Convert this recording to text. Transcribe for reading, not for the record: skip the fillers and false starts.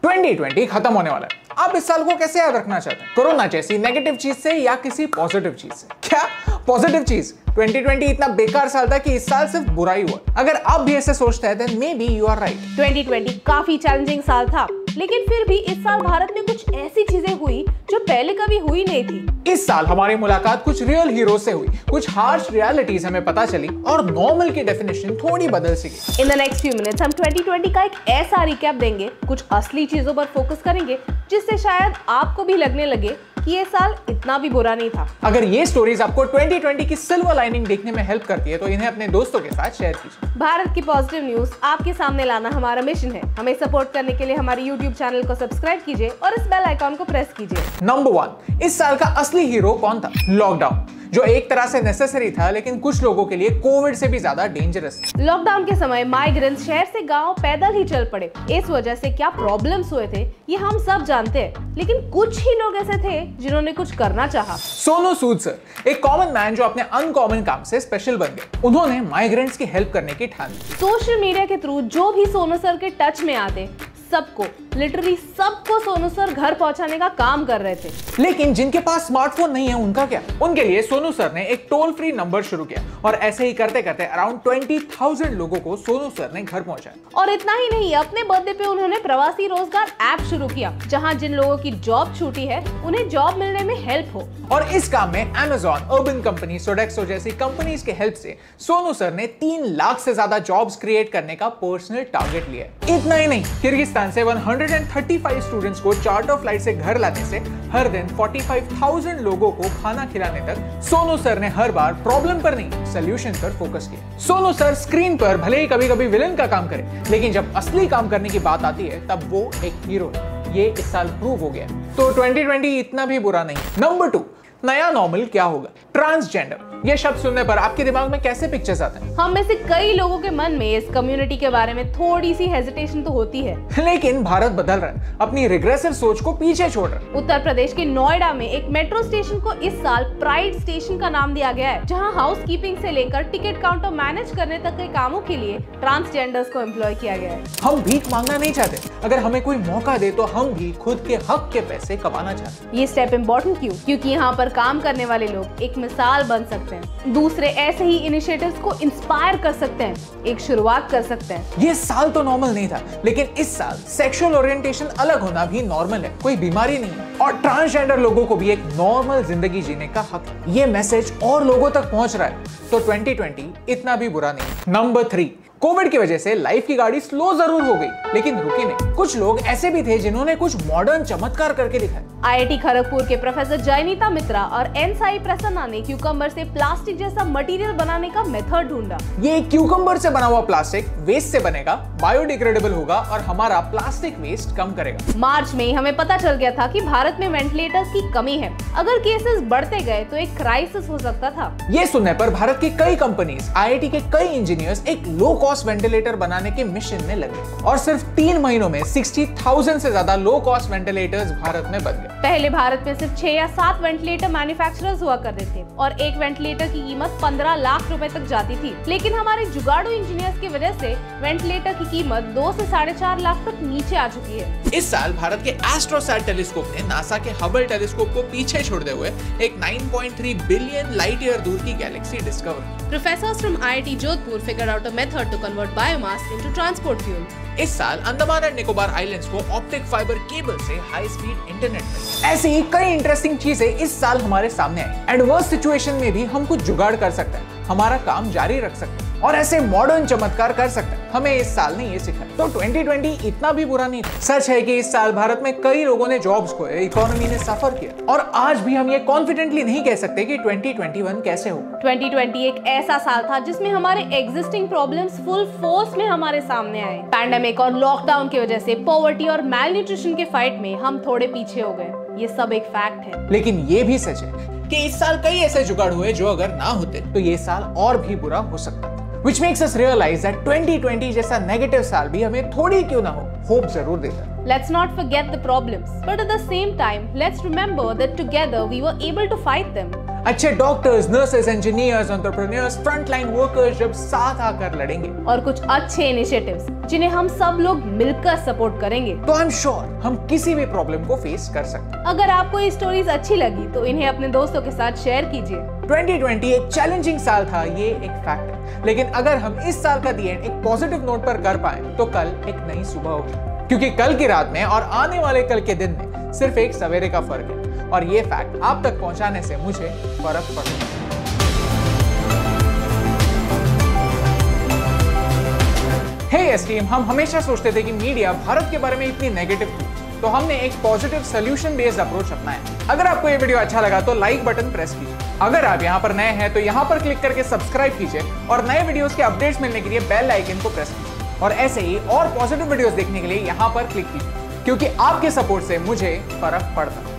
2020 खत्म होने वाला है। आप इस साल को कैसे याद रखना चाहते हैं? कोरोना जैसी नेगेटिव चीज से या किसी पॉजिटिव चीज से? क्या पॉजिटिव चीज? 2020 इतना बेकार साल था कि इस साल सिर्फ बुरा ही हुआ। अगर आप भी ऐसे सोचते हैं then maybe you are right। 2020 काफी चैलेंजिंग साल था, लेकिन फिर भी इस साल भारत में कुछ ऐसी चीजें हुई जो पहले कभी हुई नहीं थी। इस साल हमारी मुलाकात कुछ रियल हीरो से हुई, कुछ हार्श रियलिटीज हमें पता चली और नॉर्मल की डेफिनेशन थोड़ी बदल सकी। In the next few minutes हम 2020 का एक ऐसा रिकैप देंगे, कुछ असली चीजों पर फोकस करेंगे जिससे शायद आपको भी लगने लगे कि ये साल इतना भी बुरा नहीं था। अगर ये स्टोरीज आपको 2020 की सिल्वर लाइनिंग देखने में हेल्प करती है तो इन्हें अपने दोस्तों के साथ शेयर कीजिए। भारत की पॉजिटिव न्यूज आपके सामने लाना हमारा मिशन है। हमें सपोर्ट करने के लिए हमारे YouTube चैनल को सब्सक्राइब कीजिए और इस बेल आइकॉन को प्रेस कीजिए। नंबर 1, इस साल का असली हीरो कौन था? लॉकडाउन, जो एक तरह से नेसेसरी था लेकिन कुछ लोगों के लिए कोविड से भी ज्यादा डेंजरस। लॉकडाउन के समय माइग्रेंट्स शहर से गांव पैदल ही चल पड़े। इस वजह से क्या प्रॉब्लम्स हुए थे ये हम सब जानते हैं, लेकिन कुछ ही लोग ऐसे थे जिन्होंने कुछ करना चाहा। सोनू सूद सर, एक कॉमन मैन जो अपने अनकॉमन काम से स्पेशल बन गए। उन्होंने माइग्रेंट्स की हेल्प करने की ठान ली। सोशल मीडिया के थ्रू जो भी सोनू सर के टच में आते सबको, लिटरली सबको सोनू सर घर पहुंचाने का काम कर रहे थे। लेकिन जिनके पास स्मार्टफोन नहीं है उनका क्या? उनके लिए सोनू सर ने एक टोल फ्री नंबर शुरू किया और ऐसे ही करते करते अराउंड 20,000 लोगों को सोनू सर ने घर पहुंचाया। और इतना ही नहीं, अपने बर्थडे पे उन्होंने प्रवासी रोजगार ऐप शुरू किया, जहां जिन लोगों की जॉब छूटी है उन्हें जॉब मिलने में हेल्प हो। और इस काम में Amazon, अर्बन कंपनी, सोडेक्सो जैसी कंपनीज के हेल्प से सोनू सर ने 3 लाख से ज्यादा जॉब्स क्रिएट करने का पर्सनल टारगेट लिया। इतना ही नहीं, किर्गिस्तान से 135 स्टूडेंट्स को चार्टर फ्लाइट से घर लाने से हर दिन 45,000 लोगों को खाना खिलाने तक सोनू सर ने हर बार प्रॉब्लम पर नहीं, सॉल्यूशन पर फोकस किया। सोनू सर स्क्रीन पर भले ही कभी-कभी विलेन का काम करे, लेकिन जब असली काम करने की बात आती है तब वो एक हीरो है। ये इस साल प्रूव हो गया। तो 2020 इतना भी बुरा नहीं। नंबर 2, नया नॉर्मल क्या होगा? ट्रांसजेंडर। ये शब्द सुनने पर आपके दिमाग में कैसे पिक्चर्स आते हैं? हम में से कई लोगों के मन में इस कम्युनिटी के बारे में थोड़ी सी हेजिटेशन तो होती है, लेकिन भारत बदल रहा है, अपनी रिग्रेसिव सोच को पीछे छोड़ रहा है। उत्तर प्रदेश के नोएडा में एक मेट्रो स्टेशन को इस साल प्राइड स्टेशन का नाम दिया गया है, जहां हाउस कीपिंग से लेकर टिकट काउंटर मैनेज करने तक के कामों के लिए ट्रांसजेंडर्स को एम्प्लॉय किया गया है। हम भीख मांगना नहीं चाहते, अगर हमें कोई मौका दे तो हम भी खुद के हक के पैसे कमाना चाहते हैं। ये स्टेप इम्पोर्टेंट क्यों? क्योंकि यहाँ पर काम करने वाले लोग एक मिसाल बन सकते हैं, दूसरे ऐसे ही इनिशिएटिव्स को इंस्पायर कर सकते हैं, एक शुरुआत कर सकते हैं। ये साल तो नॉर्मल नहीं था, लेकिन इस साल सेक्सुअल ओरिएंटेशन अलग होना भी नॉर्मल है, कोई बीमारी नहीं है। और ट्रांसजेंडर लोगों को भी एक नॉर्मल जिंदगी जीने का हक है। ये मैसेज और लोगों तक पहुंच रहा है, तो 2020 इतना भी बुरा नहीं। नंबर 3, कोविड की वजह से लाइफ की गाड़ी स्लो जरूर हो गई, लेकिन रुकी नहीं। कुछ लोग ऐसे भी थे जिन्होंने कुछ मॉडर्न चमत्कार करके दिखाया। IIT खड़गपुर के प्रोफेसर जयनीता मित्रा और एन साई प्रसन्ना ने क्यूकम्बर से प्लास्टिक जैसा मटेरियल बनाने का मेथड ढूंढा। ये क्यूकम्बर से बना हुआ प्लास्टिक वेस्ट से बनेगा, बायोडिग्रेडेबल होगा और हमारा प्लास्टिक वेस्ट कम करेगा। मार्च में हमें पता चल गया था कि भारत में वेंटिलेटर्स की कमी है। अगर केसेस बढ़ते गए तो एक क्राइसिस हो सकता था। ये सुनने पर भारत की कई कंपनीज, IIT के कई इंजीनियर्स एक लो कॉस्ट वेंटिलेटर बनाने के मिशन में लगे और सिर्फ 3 महीनों में 60,000 से ज्यादा लो कॉस्ट वेंटिलेटर्स भारत में बन गए। पहले भारत में सिर्फ 6 या 7 वेंटिलेटर मैन्युफैक्चरर्स हुआ करते थे और एक वेंटिलेटर की कीमत 15 लाख रुपए तक जाती थी, लेकिन हमारे जुगाड़ू इंजीनियर्स की वजह से वेंटिलेटर की कीमत 2 से 4.5 लाख तक नीचे आ चुकी है। इस साल भारत के एस्ट्रोसैट टेलीस्कोप ने नासा के हबल टेलीस्कोप को पीछे छोड़ते हुए एक 9.3 बिलियन लाइट ईयर दूर की Galaxy discover. Professors from IIT Jodhpur figured out a method to convert biomass into transport fuel. इस साल अंडमान एंड निकोबार आइलैंड्स को ऑप्टिक फाइबर केबल से हाई स्पीड इंटरनेट मिला। ऐसी ही कई इंटरेस्टिंग चीजें इस साल हमारे सामने आई। एडवर्स सिचुएशन में भी हम कुछ जुगाड़ कर सकते हैं, हमारा काम जारी रख सकते हैं और ऐसे मॉडर्न चमत्कार कर सकते हैं। हमें इस साल ने ये सिखाया। तो 2020 इतना भी बुरा नहीं था। सच है कि इस साल भारत में कई लोगों ने जॉब्स खोए, इकोनॉमी ने सफर किया और आज भी हम ये कॉन्फिडेंटली नहीं कह सकते कि 2021 कैसे हो। 2020 एक ऐसा साल था जिसमें हमारे एग्जिस्टिंग प्रॉब्लम्स फुल फोर्स में हमारे सामने आए। पैंडेमिक और लॉकडाउन की वजह से पॉवर्टी और मैलन्यूट्रिशन के फाइट में हम थोड़े पीछे हो गए। ये सब एक फैक्ट है। लेकिन ये भी सच है कि इस साल कई ऐसे जुगाड़ हुए जो अगर ना होते तो ये साल और भी बुरा हो सकता था। Which makes us realize that 2020 जैसा नेगेटिव साल भी हमें थोड़ी क्यों ना हो, होप जरूर देता है। Let's not forget the problems, but at the same time, let's remember that together we were able to fight them. अच्छे doctors, nurses, engineers, entrepreneurs, frontline workers जब साथ आकर लड़ेंगे और कुछ अच्छे इनिशिएटिव्स जिन्हें हम सब लोग मिलकर सपोर्ट करेंगे, तो आई एम श्योर हम किसी भी प्रॉब्लम को फेस कर सकते हैं। अगर आपको ये स्टोरीज अच्छी लगी तो इन्हें अपने दोस्तों के साथ शेयर कीजिए। 2020 एक चैलेंजिंग साल था, ये एक फैक्ट है, लेकिन अगर हम इस साल का दी एंड एक पॉजिटिव नोट पर कर पाए तो कल एक नई सुबह होगी, क्योंकि कल की रात में और आने वाले कल के दिन में सिर्फ एक सवेरे का फर्क है, और ये फैक्ट आप तक पहुंचाने से मुझे फर्क पड़ता है। हे एस्टीम, हम हमेशा सोचते थे कि मीडिया भारत के बारे में इतनी नेगेटिव थी, तो हमने एक पॉजिटिव सोल्यूशन बेस्ड अप्रोच अपनाया। अगर आपको ये वीडियो अच्छा लगा तो लाइक बटन प्रेस कीजिए। अगर आप यहाँ पर नए हैं तो यहाँ पर क्लिक करके सब्सक्राइब कीजिए और नए वीडियोस के अपडेट्स मिलने के लिए बेल आइकन को प्रेस कीजिए। और ऐसे ही और पॉजिटिव वीडियोस देखने के लिए यहाँ पर क्लिक कीजिए, क्योंकि आपके सपोर्ट से मुझे फर्क पड़ता है।